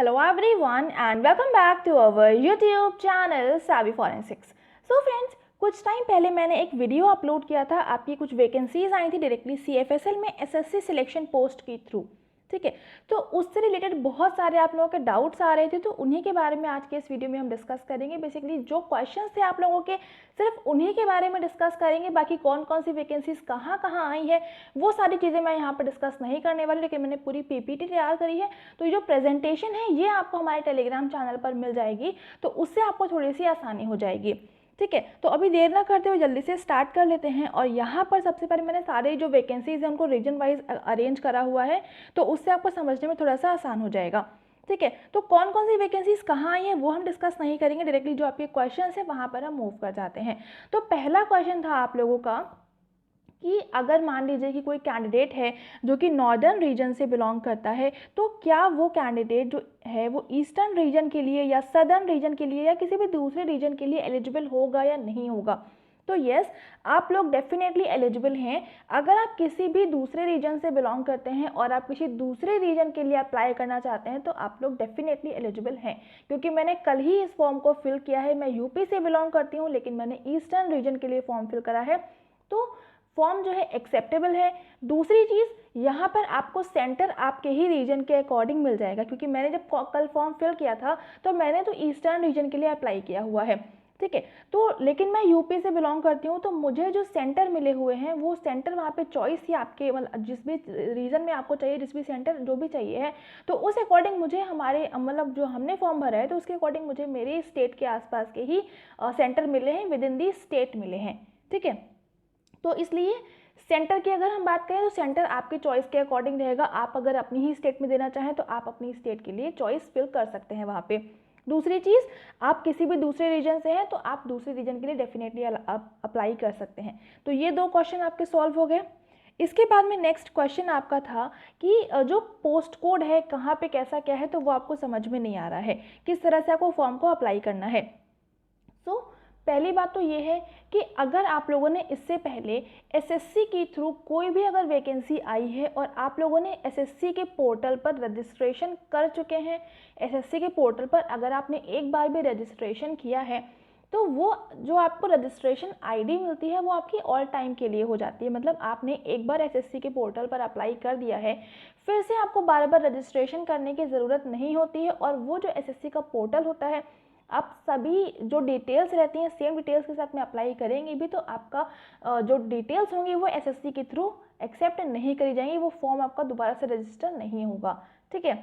Hello everyone and welcome back to our YouTube channel Savvy Forensics. So friends, कुछ time पहले मैंने एक video upload किया था, आपकी कुछ वैकेंसीज आई थी डायरेक्टली CFSL में एसएससी सिलेक्शन पोस्ट के थ्रू, ठीक है। तो उससे रिलेटेड बहुत सारे आप लोगों के डाउट्स आ रहे थे, तो उन्हीं के बारे में आज के इस वीडियो में हम डिस्कस करेंगे। बेसिकली जो क्वेश्चंस थे आप लोगों के, सिर्फ उन्हीं के बारे में डिस्कस करेंगे। बाकी कौन कौन सी वैकेंसीज कहाँ कहाँ आई है वो सारी चीज़ें मैं यहाँ पर डिस्कस नहीं करने वाली, लेकिन मैंने पूरी PPT तैयार करी है। तो ये जो प्रेजेंटेशन है ये आपको हमारे टेलीग्राम चैनल पर मिल जाएगी, तो उससे आपको थोड़ी सी आसानी हो जाएगी, ठीक है। तो अभी देर ना करते हुए जल्दी से स्टार्ट कर लेते हैं। और यहाँ पर सबसे पहले मैंने सारे जो वैकेंसीज हैं उनको रीजन वाइज अरेंज करा हुआ है, तो उससे आपको समझने में थोड़ा सा आसान हो जाएगा, ठीक है। तो कौन कौन सी वैकेंसीज कहाँ आई हैं वो हम डिस्कस नहीं करेंगे, डायरेक्टली जो आपके क्वेश्चन है वहाँ पर हम मूव कर जाते हैं। तो पहला क्वेश्चन था आप लोगों का कि अगर मान लीजिए कि कोई कैंडिडेट है जो कि नॉर्दर्न रीजन से बिलोंग करता है, तो क्या वो कैंडिडेट जो है वो ईस्टर्न रीजन के लिए या सदर्न रीजन के लिए या किसी भी दूसरे रीजन के लिए एलिजिबल होगा या नहीं होगा। तो यस, आप लोग डेफिनेटली एलिजिबल हैं। अगर आप किसी भी दूसरे रीजन से बिलोंग करते हैं और आप किसी दूसरे रीजन के लिए अप्लाई करना चाहते हैं तो आप लोग डेफिनेटली एलिजिबल हैं, क्योंकि मैंने कल ही इस फॉर्म को फिल किया है। मैं यूपी से बिलोंग करती हूँ, लेकिन मैंने ईस्टर्न रीजन के लिए फॉर्म फिल करा है, तो फॉर्म जो है एक्सेप्टेबल है। दूसरी चीज़, यहाँ पर आपको सेंटर आपके ही रीजन के अकॉर्डिंग मिल जाएगा, क्योंकि मैंने जब कल फॉर्म फिल किया था तो मैंने तो ईस्टर्न रीजन के लिए अप्लाई किया हुआ है, ठीक है। तो लेकिन मैं यूपी से बिलोंग करती हूँ, तो मुझे जो सेंटर मिले हुए हैं वो सेंटर वहाँ पे चॉइस ही आपके मतलब जिस भी रीजन में आपको चाहिए, जिस भी सेंटर जो भी चाहिए है, तो उस अकॉर्डिंग मुझे हमारे मतलब जो हमने फॉर्म भरा है तो उसके अकॉर्डिंग मुझे मेरे स्टेट के आसपास के ही सेंटर मिले हैं, विद इन दी स्टेट मिले हैं, ठीक है। तो इसलिए सेंटर की अगर हम बात करें तो सेंटर आपकी चॉइस के अकॉर्डिंग रहेगा। आप अगर अपनी ही स्टेट में देना चाहें तो आप अपनी स्टेट के लिए चॉइस फिल कर सकते हैं वहाँ पे। दूसरी चीज़, आप किसी भी दूसरे रीजन से हैं तो आप दूसरे रीजन के लिए डेफिनेटली अप्लाई कर सकते हैं। तो ये दो क्वेश्चन आपके सॉल्व हो गए। इसके बाद में नेक्स्ट क्वेश्चन आपका था कि जो पोस्ट कोड है कहाँ पे कैसा क्या है, तो वो आपको समझ में नहीं आ रहा है, किस तरह से आपको फॉर्म को अप्लाई करना है। सो पहली बात तो ये है कि अगर आप लोगों ने इससे पहले एसएससी के थ्रू कोई भी अगर वैकेंसी आई है और आप लोगों ने एसएससी के पोर्टल पर रजिस्ट्रेशन कर चुके हैं, एसएससी के पोर्टल पर अगर आपने एक बार भी रजिस्ट्रेशन किया है, तो वो जो आपको रजिस्ट्रेशन आईडी मिलती है वो आपकी ऑल टाइम के लिए हो जाती है। मतलब आपने एक बार एसएससी के पोर्टल पर अप्लाई कर दिया है, फिर से आपको बार बार रजिस्ट्रेशन करने की ज़रूरत नहीं होती है। और वो जो एसएससी का पोर्टल होता है, आप सभी जो डिटेल्स रहती हैं सेम डिटेल्स के साथ में अप्लाई करेंगे भी, तो आपका जो डिटेल्स होंगी वो एसएससी के थ्रू एक्सेप्ट नहीं करी जाएंगी, वो फॉर्म आपका दोबारा से रजिस्टर नहीं होगा, ठीक है।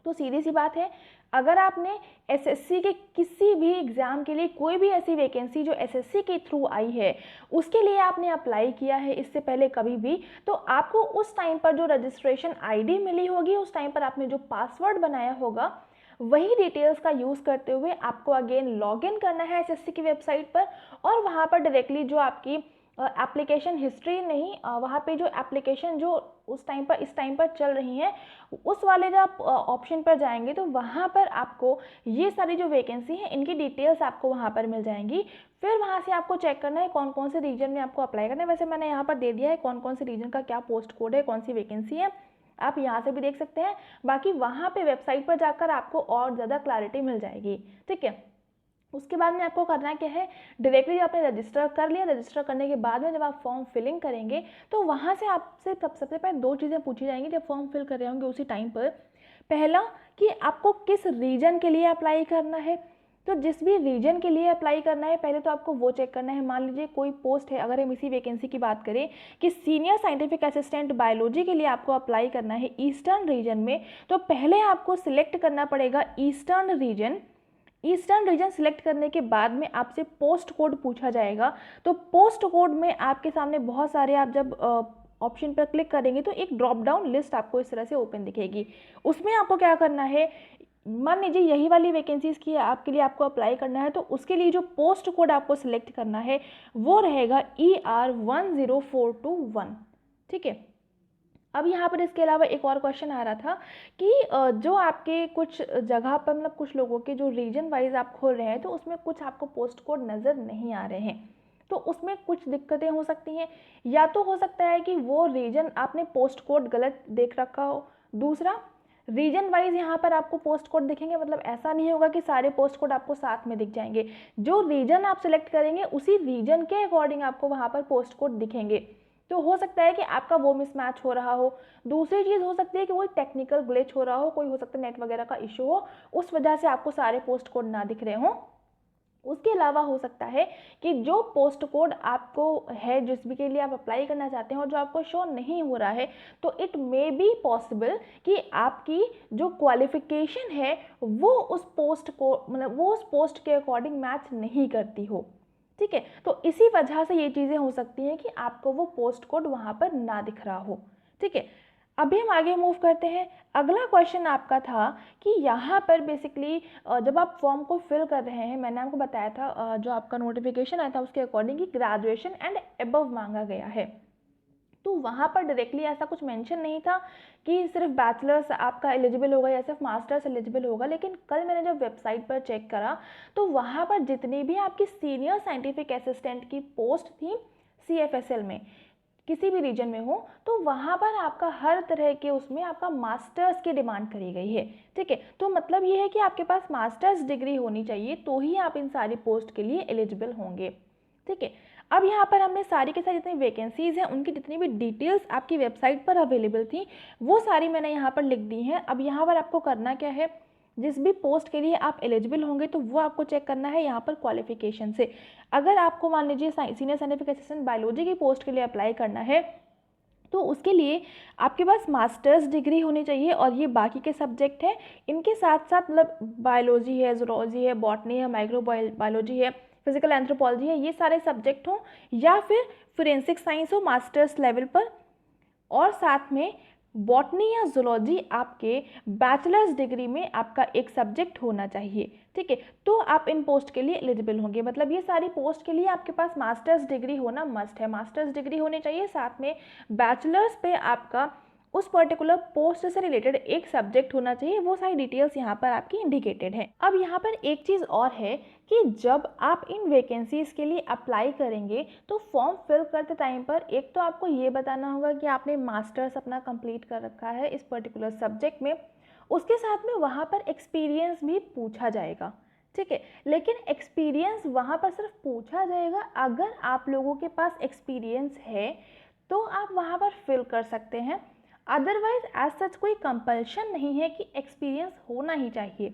तो सीधी सी बात है, अगर आपने एसएससी के किसी भी एग्ज़ाम के लिए कोई भी ऐसी वैकेंसी जो एसएससी के थ्रू आई है उसके लिए आपने अप्लाई किया है इससे पहले कभी भी, तो आपको उस टाइम पर जो रजिस्ट्रेशन आईडी मिली होगी, उस टाइम पर आपने जो पासवर्ड बनाया होगा, वही डिटेल्स का यूज़ करते हुए आपको अगेन लॉगिन करना है एसएससी की वेबसाइट पर। और वहाँ पर डायरेक्टली जो आपकी एप्लीकेशन हिस्ट्री नहीं, वहाँ पे जो एप्लीकेशन जो उस टाइम पर इस टाइम पर चल रही हैं, उस वाले जो आप ऑप्शन पर जाएंगे तो वहाँ पर आपको ये सारी जो वैकेंसी है इनकी डिटेल्स आपको वहाँ पर मिल जाएंगी। फिर वहाँ से आपको चेक करना है कौन कौन से रीजन में आपको अप्लाई करना है। वैसे मैंने यहाँ पर दे दिया है कौन कौन से रीजन का क्या पोस्ट कोड है, कौन सी वैकेंसी है, आप यहाँ से भी देख सकते हैं। बाकी वहाँ पे वेबसाइट पर जाकर आपको और ज़्यादा क्लैरिटी मिल जाएगी, ठीक है। उसके बाद में आपको करना क्या है, डायरेक्टली आपने रजिस्टर कर लिया, रजिस्टर करने के बाद में जब आप फॉर्म फिलिंग करेंगे तो वहाँ से आपसे सबसे पहले दो चीज़ें पूछी जाएंगी जब फॉर्म फिल कर रहे होंगे उसी टाइम पर। पहला कि आपको किस रीजन के लिए अप्लाई करना है, तो जिस भी रीजन के लिए अप्लाई करना है पहले तो आपको वो चेक करना है। मान लीजिए कोई पोस्ट है, अगर हम इसी वैकेंसी की बात करें कि सीनियर साइंटिफिक असिस्टेंट बायोलॉजी के लिए आपको अप्लाई करना है ईस्टर्न रीजन में, तो पहले आपको सिलेक्ट करना पड़ेगा eastern region. Eastern region select करने के बाद में आपसे पोस्ट कोड पूछा जाएगा, तो पोस्ट कोड में आपके सामने बहुत सारे, आप जब ऑप्शन पर क्लिक करेंगे तो एक ड्रॉप डाउन लिस्ट आपको इस तरह से ओपन दिखेगी। उसमें आपको क्या करना है, मान लीजिए यही वाली वैकेंसीज की आपके लिए आपको अप्लाई करना है, तो उसके लिए जो पोस्ट कोड आपको सिलेक्ट करना है वो रहेगा ER10421, ठीक है। अब यहाँ पर इसके अलावा एक और क्वेश्चन आ रहा था कि जो आपके कुछ जगह पर मतलब कुछ लोगों के जो रीजन वाइज आप खोल रहे हैं तो उसमें कुछ आपको पोस्ट कोड नज़र नहीं आ रहे हैं, तो उसमें कुछ दिक्कतें हो सकती हैं। या तो हो सकता है कि वो रीजन आपने पोस्ट कोड गलत देख रखा हो, दूसरा रीजन वाइज यहाँ पर आपको पोस्ट कोड दिखेंगे, मतलब ऐसा नहीं होगा कि सारे पोस्ट कोड आपको साथ में दिख जाएंगे। जो रीजन आप सिलेक्ट करेंगे उसी रीजन के अकॉर्डिंग आपको वहाँ पर पोस्ट कोड दिखेंगे। तो हो सकता है कि आपका वो मिसमैच हो रहा हो। दूसरी चीज़ हो सकती है कि कोई टेक्निकल ग्लिच हो रहा हो, कोई हो सकता है नेट वगैरह का इशू हो, उस वजह से आपको सारे पोस्ट कोड ना दिख रहे हों। उसके अलावा हो सकता है कि जो पोस्ट कोड आपको है, जिस भी के लिए आप अप्लाई करना चाहते हैं और जो आपको शो नहीं हो रहा है, तो इट मे बी पॉसिबल कि आपकी जो क्वालिफिकेशन है वो उस पोस्ट को, मतलब वो उस पोस्ट के अकॉर्डिंग मैच नहीं करती हो। ठीक है, तो इसी वजह से ये चीज़ें हो सकती हैं कि आपको वो पोस्ट कोड वहाँ पर ना दिख रहा हो। ठीक है, अभी हम आगे मूव करते हैं। अगला क्वेश्चन आपका था कि यहाँ पर बेसिकली जब आप फॉर्म को फिल कर रहे हैं, मैंने आपको बताया था जो आपका नोटिफिकेशन आया था उसके अकॉर्डिंग कि ग्रेजुएशन एंड अबव मांगा गया है। तो वहाँ पर डायरेक्टली ऐसा कुछ मेंशन नहीं था कि सिर्फ बैचलर्स आपका एलिजिबल होगा या सिर्फ मास्टर्स एलिजिबल होगा, लेकिन कल मैंने जब वेबसाइट पर चेक करा तो वहाँ पर जितनी भी आपकी सीनियर साइंटिफिक असिस्टेंट की पोस्ट थी CFSL में, किसी भी रीजन में हो, तो वहाँ पर आपका हर तरह के उसमें आपका मास्टर्स की डिमांड करी गई है। ठीक है, तो मतलब ये है कि आपके पास मास्टर्स डिग्री होनी चाहिए तो ही आप इन सारी पोस्ट के लिए एलिजिबल होंगे। ठीक है, अब यहाँ पर हमने सारी के सारी जितनी वैकेंसीज़ हैं उनकी जितनी भी डिटेल्स आपकी वेबसाइट पर अवेलेबल थी वो सारी मैंने यहाँ पर लिख दी हैं। अब यहाँ पर आपको करना क्या है, जिस भी पोस्ट के लिए आप एलिजिबल होंगे तो वो आपको चेक करना है यहाँ पर क्वालिफिकेशन से। अगर आपको मान लीजिए सीनियर साइंटिफिक असिस्टेंट बायोलॉजी की पोस्ट के लिए अप्लाई करना है तो उसके लिए आपके पास मास्टर्स डिग्री होनी चाहिए, और ये बाकी के सब्जेक्ट हैं इनके साथ साथ, मतलब बायोलॉजी है, ज़ूलॉजी है, बॉटनी है, माइक्रोबायोलॉजी है, फिजिकल एंथ्रोपोलॉजी है, ये सारे सब्जेक्ट हों, या फिर फोरेंसिक साइंस हो मास्टर्स लेवल पर, और साथ में बॉटनी या जूलॉजी आपके बैचलर्स डिग्री में आपका एक सब्जेक्ट होना चाहिए। ठीक है, तो आप इन पोस्ट के लिए एलिजिबल होंगे। मतलब ये सारी पोस्ट के लिए आपके पास मास्टर्स डिग्री होना मस्ट है, मास्टर्स डिग्री होनी चाहिए, साथ में बैचलर्स पे आपका उस पर्टिकुलर पोस्ट से रिलेटेड एक सब्जेक्ट होना चाहिए। वो सारी डिटेल्स यहाँ पर आपकी इंडिकेटेड है। अब यहाँ पर एक चीज़ और है कि जब आप इन वैकेंसीज़ के लिए अप्लाई करेंगे तो फॉर्म फिल करते टाइम पर एक तो आपको ये बताना होगा कि आपने मास्टर्स अपना कंप्लीट कर रखा है इस पर्टिकुलर सब्जेक्ट में, उसके साथ में वहाँ पर एक्सपीरियंस भी पूछा जाएगा। ठीक है, लेकिन एक्सपीरियंस वहाँ पर सिर्फ पूछा जाएगा, अगर आप लोगों के पास एक्सपीरियंस है तो आप वहाँ पर फिल कर सकते हैं। अदरवाइज एज सच कोई कंपल्शन नहीं है कि एक्सपीरियंस होना ही चाहिए।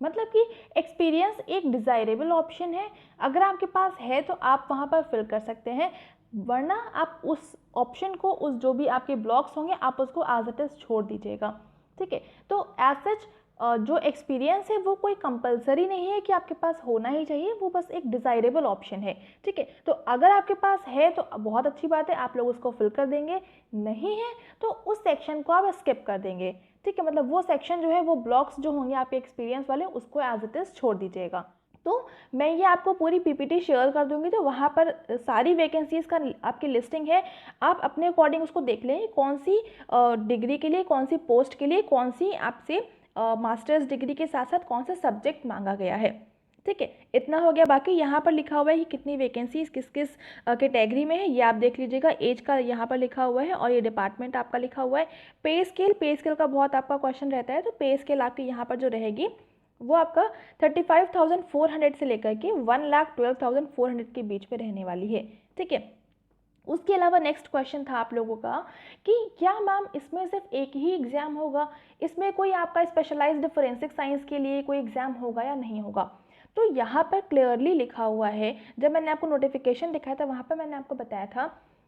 मतलब कि एक्सपीरियंस एक डिज़ायरेबल ऑप्शन है, अगर आपके पास है तो आप वहाँ पर फिल कर सकते हैं, वरना आप उस ऑप्शन को, उस जो भी आपके ब्लॉक्स होंगे आप उसको एज इट इज़ छोड़ दीजिएगा। ठीक है, तो एज सच जो एक्सपीरियंस है वो कोई कंपलसरी नहीं है कि आपके पास होना ही चाहिए, वो बस एक डिज़ायरेबल ऑप्शन है। ठीक है, तो अगर आपके पास है तो बहुत अच्छी बात है, आप लोग उसको फिल कर देंगे, नहीं है तो उस सेक्शन को आप स्किप कर देंगे। ठीक है, मतलब वो सेक्शन जो है, वो ब्लॉक्स जो होंगे आपके एक्सपीरियंस वाले, उसको एज इट इज़ छोड़ दीजिएगा। तो मैं ये आपको पूरी PPT शेयर कर दूंगी, तो वहाँ पर सारी वैकेंसीज़ का आपकी लिस्टिंग है, आप अपने अकॉर्डिंग उसको देख लें, कौन सी डिग्री के लिए, कौन सी पोस्ट के लिए, कौन सी आपसे मास्टर्स डिग्री के साथ साथ कौन सा सब्जेक्ट मांगा गया है। ठीक है, इतना हो गया। बाकी यहाँ पर लिखा हुआ है कि कितनी वैकेंसीज किस किस कैटेगरी में है, ये आप देख लीजिएगा। एज का यहाँ पर लिखा हुआ है और ये डिपार्टमेंट आपका लिखा हुआ है। पे स्केल का बहुत आपका क्वेश्चन रहता है, तो पे स्केल आपकी यहाँ पर जो रहेगी वो आपका 35,400 से लेकर के 1,12,400 के बीच में रहने वाली है। ठीक है, उसके अलावा नेक्स्ट क्वेश्चन था आप लोगों का कि क्या मैम इसमें सिर्फ एक ही एग्ज़ाम होगा, इसमें कोई आपका स्पेशलाइज्ड फोरेंसिक साइंस के लिए कोई एग्ज़ाम होगा या नहीं होगा। तो यहाँ पर क्लियरली लिखा हुआ है, जब मैंने आपको नोटिफिकेशन दिखाया था वहाँ पर मैंने आपको बताया था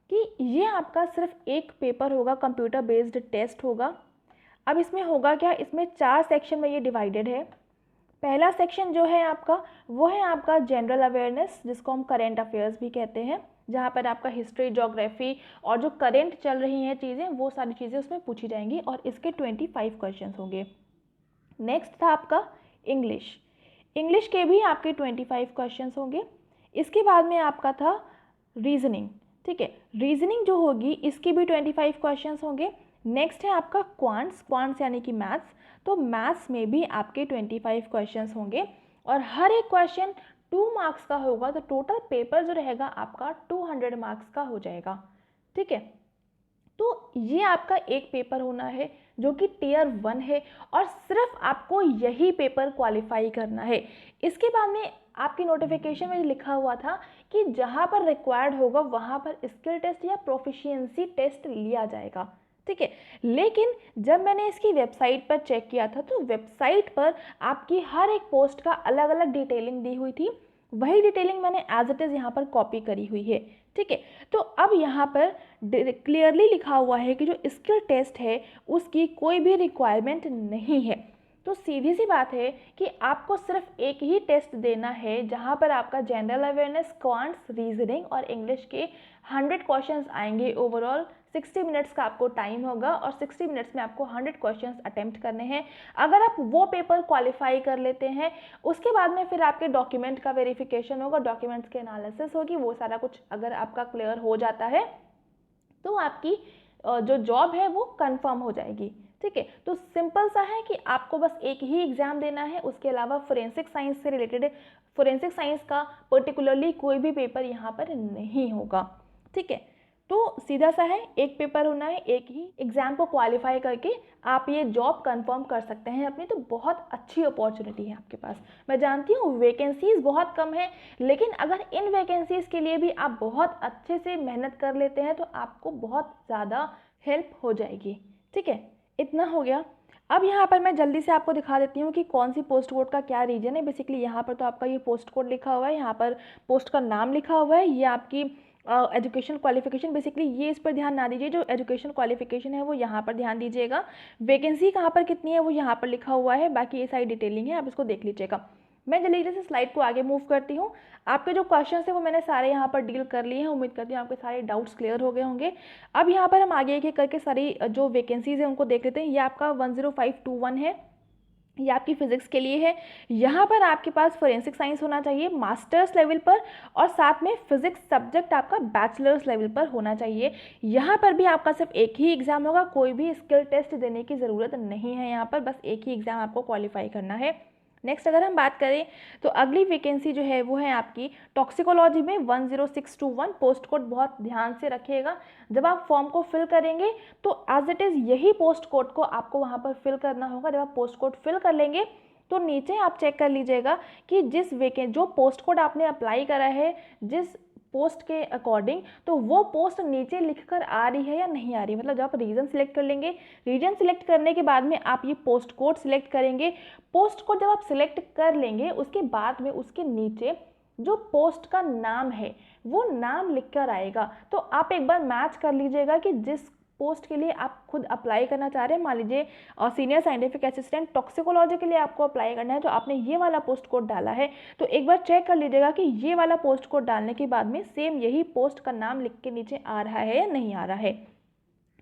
कि ये आपका सिर्फ एक पेपर होगा, कंप्यूटर बेस्ड टेस्ट होगा। अब इसमें होगा क्या, इसमें 4 सेक्शन में ये डिवाइडेड है। पहला सेक्शन जो है आपका, वो है आपका जनरल अवेयरनेस, जिसको हम करेंट अफेयर्स भी कहते हैं, जहाँ पर आपका हिस्ट्री, ज्योग्राफी और जो करेंट चल रही हैं चीज़ें, वो सारी चीज़ें उसमें पूछी जाएंगी और इसके 25 क्वेश्चन होंगे। नेक्स्ट था आपका इंग्लिश के भी आपके 25 क्वेश्चन होंगे। इसके बाद में आपका था रीजनिंग। ठीक है, रीजनिंग जो होगी इसकी भी 25 क्वेश्चन होंगे। नेक्स्ट है आपका क्वांट्स यानी कि मैथ्स, तो मैथ्स में भी आपके 25 क्वेश्चंस होंगे और हर एक क्वेश्चन 2 मार्क्स का होगा, तो टोटल पेपर जो रहेगा आपका 200 मार्क्स का हो जाएगा। ठीक है, तो ये आपका एक पेपर होना है जो कि टियर 1 है और सिर्फ आपको यही पेपर क्वालिफाई करना है। इसके बाद में आपकी नोटिफिकेशन में लिखा हुआ था कि जहाँ पर रिक्वायर्ड होगा वहाँ पर स्किल टेस्ट या प्रोफिशिएंसी टेस्ट लिया जाएगा, ठीक है। लेकिन जब मैंने इसकी वेबसाइट पर चेक किया था तो वेबसाइट पर आपकी हर एक पोस्ट का अलग अलग डिटेलिंग दी हुई थी। वही डिटेलिंग मैंने एज इट इज़ यहाँ पर कॉपी करी हुई है, ठीक है। तो अब यहाँ पर क्लियरली लिखा हुआ है कि जो स्किल टेस्ट है उसकी कोई भी रिक्वायरमेंट नहीं है। तो सीधी सी बात है कि आपको सिर्फ एक ही टेस्ट देना है जहाँ पर आपका जनरल अवेयरनेस, क्वांट्स, रीजनिंग और इंग्लिश के 100 क्वेश्चंस आएंगे। ओवरऑल 60 मिनट्स का आपको टाइम होगा और 60 मिनट्स में आपको 100 क्वेश्चंस अटेम्प्ट करने हैं। अगर आप वो पेपर क्वालिफाई कर लेते हैं उसके बाद में फिर आपके डॉक्यूमेंट का वेरिफिकेशन होगा, डॉक्यूमेंट्स की एनालिसिस होगी, वो सारा कुछ अगर आपका क्लियर हो जाता है तो आपकी जो जॉब है वो कंफर्म हो जाएगी, ठीक है। तो सिंपल सा है कि आपको बस एक ही एग्जाम देना है, उसके अलावा फोरेंसिक साइंस से रिलेटेड फोरेंसिक साइंस का पर्टिकुलरली कोई भी पेपर यहाँ पर नहीं होगा, ठीक है। तो सीधा सा है, एक पेपर होना है, एक ही एग्जाम को क्वालिफाई करके आप ये जॉब कंफर्म कर सकते हैं अपनी। तो बहुत अच्छी अपॉर्चुनिटी है आपके पास। मैं जानती हूँ वैकेंसीज बहुत कम है, लेकिन अगर इन वैकेंसीज के लिए भी आप बहुत अच्छे से मेहनत कर लेते हैं तो आपको बहुत ज़्यादा हेल्प हो जाएगी, ठीक है। इतना हो गया। अब यहाँ पर मैं जल्दी से आपको दिखा देती हूँ कि कौन सी पोस्ट कोड का क्या रीजन है। बेसिकली यहाँ पर तो आपका ये पोस्ट कोड लिखा हुआ है, यहाँ पर पोस्ट का नाम लिखा हुआ है, ये आपकी एजुकेशन क्वालिफिकेशन। बेसिकली ये इस पर ध्यान ना दीजिए, जो एजुकेशन क्वालिफिकेशन है वो यहाँ पर ध्यान दीजिएगा। वैकेंसी कहाँ पर कितनी है वो यहाँ पर लिखा हुआ है, बाकी ये सारी डिटेलिंग है, आप इसको देख लीजिएगा। मैं जल्दी से स्लाइड को आगे मूव करती हूँ। आपके जो क्वेश्चन है वो मैंने सारे यहाँ पर डील कर लिए हैं। उम्मीद करती हूँ आपके सारे डाउट्स क्लियर हो गए होंगे। अब यहाँ पर हम आगे एक एक करके सारी जो वैकेंसीज है उनको देख लेते हैं। ये आपका 10521 है, ये आपकी फिजिक्स के लिए है। यहाँ पर आपके पास फोरेंसिक साइंस होना चाहिए मास्टर्स लेवल पर और साथ में फिजिक्स सब्जेक्ट आपका बैचलर्स लेवल पर होना चाहिए। यहाँ पर भी आपका सिर्फ एक ही एग्जाम होगा, कोई भी स्किल टेस्ट देने की ज़रूरत नहीं है। यहाँ पर बस एक ही एग्जाम आपको क्वालिफाई करना है। नेक्स्ट अगर हम बात करें तो अगली वैकेंसी जो है वो है आपकी टॉक्सिकोलॉजी में 10621। पोस्ट कोड बहुत ध्यान से रखिएगा, जब आप फॉर्म को फिल करेंगे तो एज इट इज़ यही पोस्ट कोड को आपको वहाँ पर फिल करना होगा। जब आप पोस्ट कोड फिल कर लेंगे तो नीचे आप चेक कर लीजिएगा कि जो पोस्ट कोड आपने अप्लाई करा है जिस पोस्ट के अकॉर्डिंग, तो वो पोस्ट नीचे लिखकर आ रही है या नहीं आ रही है। मतलब जब आप रीजन सिलेक्ट कर लेंगे, रीजन सिलेक्ट करने के बाद में आप ये पोस्ट कोड सिलेक्ट करेंगे। पोस्ट कोड जब आप सिलेक्ट कर लेंगे उसके बाद में उसके नीचे जो पोस्ट का नाम है वो नाम लिख कर आएगा। तो आप एक बार मैच कर लीजिएगा कि जिस पोस्ट के लिए आप खुद अप्लाई करना चाह रहे हैं, मान लीजिए सीनियर साइंटिफिक असिस्टेंट टॉक्सिकोलॉजी के लिए आपको अप्लाई करना है, तो आपने ये वाला पोस्ट कोड डाला है, तो एक बार चेक कर लीजिएगा कि ये वाला पोस्ट कोड डालने के बाद में सेम यही पोस्ट का नाम लिख के नीचे आ रहा है या नहीं आ रहा है,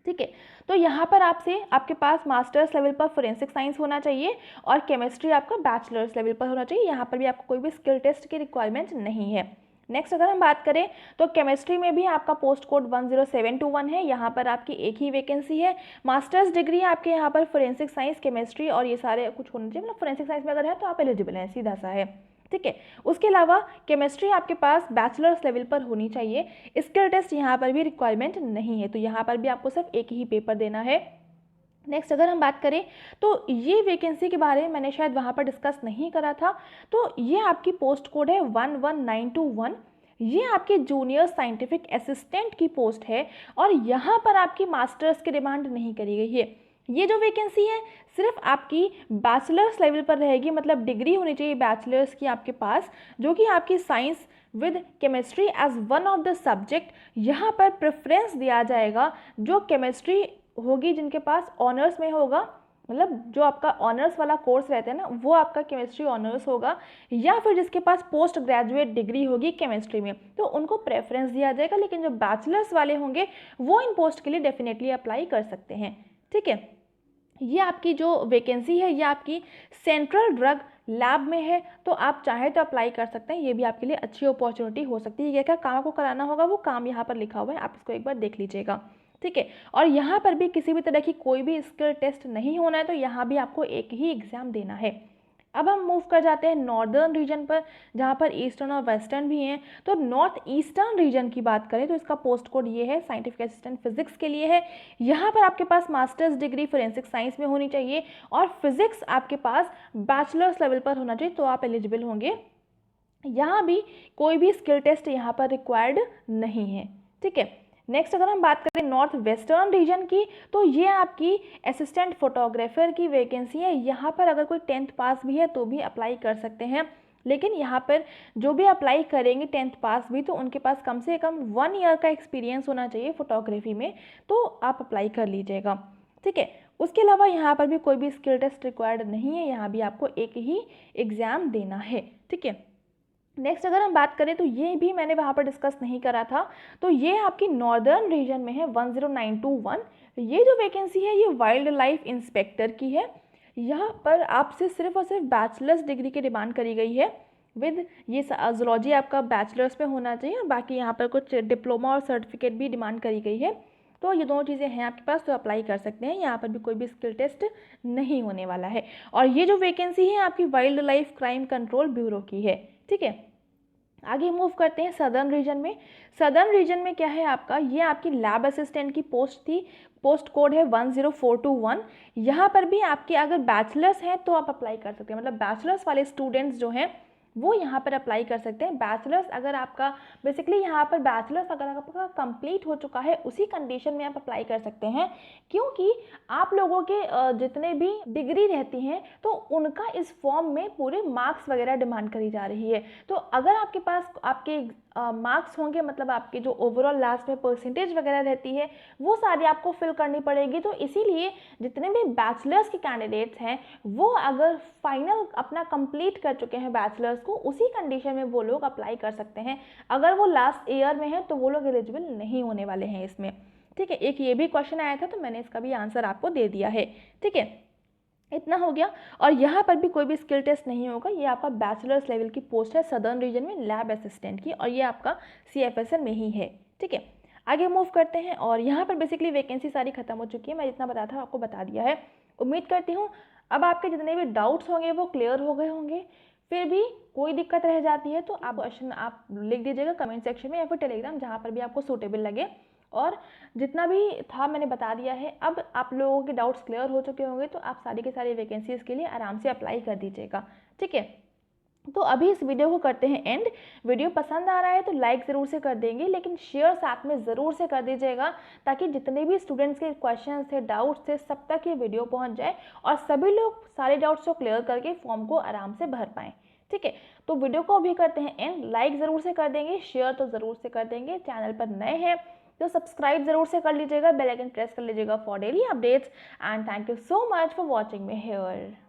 ठीक है। तो यहाँ पर आपके पास मास्टर्स लेवल पर फोरेंसिक साइंस होना चाहिए और केमिस्ट्री आपका बैचलर्स लेवल पर होना चाहिए। यहाँ पर भी आपको कोई भी स्किल टेस्ट की रिक्वायरमेंट नहीं है। नेक्स्ट अगर हम बात करें तो केमिस्ट्री में भी आपका पोस्ट कोड 10721 है। यहाँ पर आपकी एक ही वैकेंसी है। मास्टर्स डिग्री आपके यहाँ पर फोरेंसिक साइंस, केमिस्ट्री और ये सारे कुछ होना चाहिए। मतलब फोरेंसिक साइंस में अगर है तो आप एलिजिबल हैं, सीधा सा है, ठीक है। उसके अलावा केमिस्ट्री आपके पास बैचलर्स लेवल पर होनी चाहिए। स्किल टेस्ट यहाँ पर भी रिक्वायरमेंट नहीं है, तो यहाँ पर भी आपको सिर्फ एक ही पेपर देना है। नेक्स्ट अगर हम बात करें तो ये वैकेंसी के बारे में मैंने शायद वहाँ पर डिस्कस नहीं करा था, तो ये आपकी पोस्ट कोड है 11921। ये आपके जूनियर साइंटिफिक असिस्टेंट की पोस्ट है और यहाँ पर आपकी मास्टर्स की डिमांड नहीं करी गई है। ये जो वैकेंसी है सिर्फ आपकी बैचलर्स लेवल पर रहेगी, मतलब डिग्री होनी चाहिए बैचलर्स की आपके पास, जो कि आपकी science with chemistry as one of the subject. यहाँ पर प्रेफरेंस दिया जाएगा जो केमिस्ट्री होगी जिनके पास ऑनर्स में होगा, मतलब जो आपका ऑनर्स वाला कोर्स रहता है ना वो आपका केमिस्ट्री ऑनर्स होगा, या फिर जिसके पास पोस्ट ग्रेजुएट डिग्री होगी केमिस्ट्री में, तो उनको प्रेफरेंस दिया जाएगा। लेकिन जो बैचलर्स वाले होंगे वो इन पोस्ट के लिए डेफिनेटली अप्लाई कर सकते हैं, ठीक है। ये आपकी जो वैकेंसी है ये आपकी सेंट्रल ड्रग लैब में है, तो आप चाहे तो अप्लाई कर सकते हैं। ये भी आपके लिए अच्छी अपॉर्चुनिटी हो सकती है। ये क्या काम आपको कराना होगा वो काम यहाँ पर लिखा हुआ है, आप इसको एक बार देख लीजिएगा, ठीक है। और यहाँ पर भी किसी भी तरह की कोई भी स्किल टेस्ट नहीं होना है, तो यहाँ भी आपको एक ही एग्जाम देना है। अब हम मूव कर जाते हैं नॉर्दर्न रीजन पर, जहाँ पर ईस्टर्न और वेस्टर्न भी हैं। तो नॉर्थ ईस्टर्न रीजन की बात करें तो इसका पोस्ट कोड ये है, साइंटिफिक असिस्टेंट फिजिक्स के लिए है। यहाँ पर आपके पास मास्टर्स डिग्री फोरेंसिक साइंस में होनी चाहिए और फिजिक्स आपके पास बैचलर्स लेवल पर होना चाहिए, तो आप एलिजिबल होंगे। यहाँ भी कोई भी स्किल टेस्ट यहाँ पर रिक्वायर्ड नहीं है, ठीक है। नेक्स्ट अगर हम बात करें नॉर्थ वेस्टर्न रीजन की, तो ये आपकी असिस्टेंट फोटोग्राफर की वैकेंसी है। यहाँ पर अगर कोई 10th पास भी है तो भी अप्लाई कर सकते हैं, लेकिन यहाँ पर जो भी अप्लाई करेंगे 10th पास भी, तो उनके पास कम से कम 1 ईयर का एक्सपीरियंस होना चाहिए फोटोग्राफी में, तो आप अप्लाई कर लीजिएगा, ठीक है। उसके अलावा यहाँ पर भी कोई भी स्किल टेस्ट रिक्वायर्ड नहीं है, यहाँ भी आपको एक ही एग्ज़ाम देना है, ठीक है। नेक्स्ट अगर हम बात करें तो ये भी मैंने वहाँ पर डिस्कस नहीं करा था, तो ये आपकी नॉर्दर्न रीजन में है 10921। ये जो वैकेंसी है ये वाइल्ड लाइफ इंस्पेक्टर की है। यहाँ पर आपसे सिर्फ और सिर्फ बैचलर्स डिग्री की डिमांड करी गई है विद ये जूलॉजी आपका बैचलर्स में होना चाहिए, और बाकी यहाँ पर कुछ डिप्लोमा और सर्टिफिकेट भी डिमांड करी गई है। तो ये दोनों चीज़ें हैं आपके पास, तो अप्लाई कर सकते हैं। यहाँ पर भी कोई भी स्किल टेस्ट नहीं होने वाला है। और ये जो वैकेंसी है आपकी wild life crime control bureau की है, ठीक है। आगे मूव करते हैं सदर्न रीजन में। सदर्न रीजन में क्या है आपका, ये आपकी लैब असिस्टेंट की पोस्ट थी, पोस्ट कोड है 10421। यहाँ पर भी आपके अगर बैचलर्स हैं तो आप अप्लाई कर सकते हैं, मतलब बैचलर्स वाले स्टूडेंट्स जो हैं वो यहाँ पर अप्लाई कर सकते हैं। बैचलर्स अगर आपका बेसिकली यहाँ पर बैचलर्स अगर आपका कंप्लीट हो चुका है उसी कंडीशन में आप अप्लाई कर सकते हैं, क्योंकि आप लोगों के जितने भी डिग्री रहती हैं तो उनका इस फॉर्म में पूरे मार्क्स वगैरह डिमांड करी जा रही है। तो अगर आपके पास आपके मार्क्स होंगे, मतलब आपके जो ओवरऑल लास्ट में परसेंटेज वगैरह रहती है वो सारी आपको फिल करनी पड़ेगी। तो इसीलिए जितने भी बैचलर्स के कैंडिडेट्स हैं वो अगर फाइनल अपना कंप्लीट कर चुके हैं बैचलर्स को, उसी कंडीशन में वो लोग अप्लाई कर सकते हैं। अगर वो लास्ट ईयर में है तो वो लोग एलिजिबल नहीं होने वाले हैं इसमें, ठीक है। एक ये भी क्वेश्चन आया था तो मैंने इसका भी आंसर आपको दे दिया है, ठीक है। इतना हो गया। और यहाँ पर भी कोई भी स्किल टेस्ट नहीं होगा, ये आपका बैचलर्स लेवल की पोस्ट है सदर्न रीजन में लैब असिस्टेंट की, और ये आपका CFSL में ही है, ठीक है। आगे मूव करते हैं, और यहाँ पर बेसिकली वैकेंसी सारी खत्म हो चुकी है। मैं जितना बताया था आपको बता दिया है। उम्मीद करती हूँ अब आपके जितने भी डाउट्स होंगे वो क्लियर हो गए होंगे। फिर भी कोई दिक्कत रह जाती है तो आप क्वेश्चन आप लिख दीजिएगा कमेंट सेक्शन में या फिर टेलीग्राम, जहाँ पर भी आपको सूटेबल लगे। और जितना भी था मैंने बता दिया है। अब आप लोगों के डाउट्स क्लियर हो चुके होंगे तो आप सारी की सारी वैकेंसीज़ के लिए आराम से अप्लाई कर दीजिएगा, ठीक है। तो अभी इस वीडियो को करते हैं एंड। वीडियो पसंद आ रहा है तो लाइक ज़रूर से कर देंगे, लेकिन शेयर साथ में ज़रूर से कर दीजिएगा, ताकि जितने भी स्टूडेंट्स के क्वेश्चंस थे, डाउट्स थे, सब तक ये वीडियो पहुंच जाए और सभी लोग सारे डाउट्स को क्लियर करके फॉर्म को आराम से भर पाएँ, ठीक है। तो वीडियो को अभी करते हैं एंड। लाइक ज़रूर से कर देंगे, शेयर तो ज़रूर से कर देंगे। चैनल पर नए हैं तो सब्सक्राइब ज़रूर से कर लीजिएगा, बेल आइकन प्रेस कर लीजिएगा for daily updates. And thank you so much for watching me here.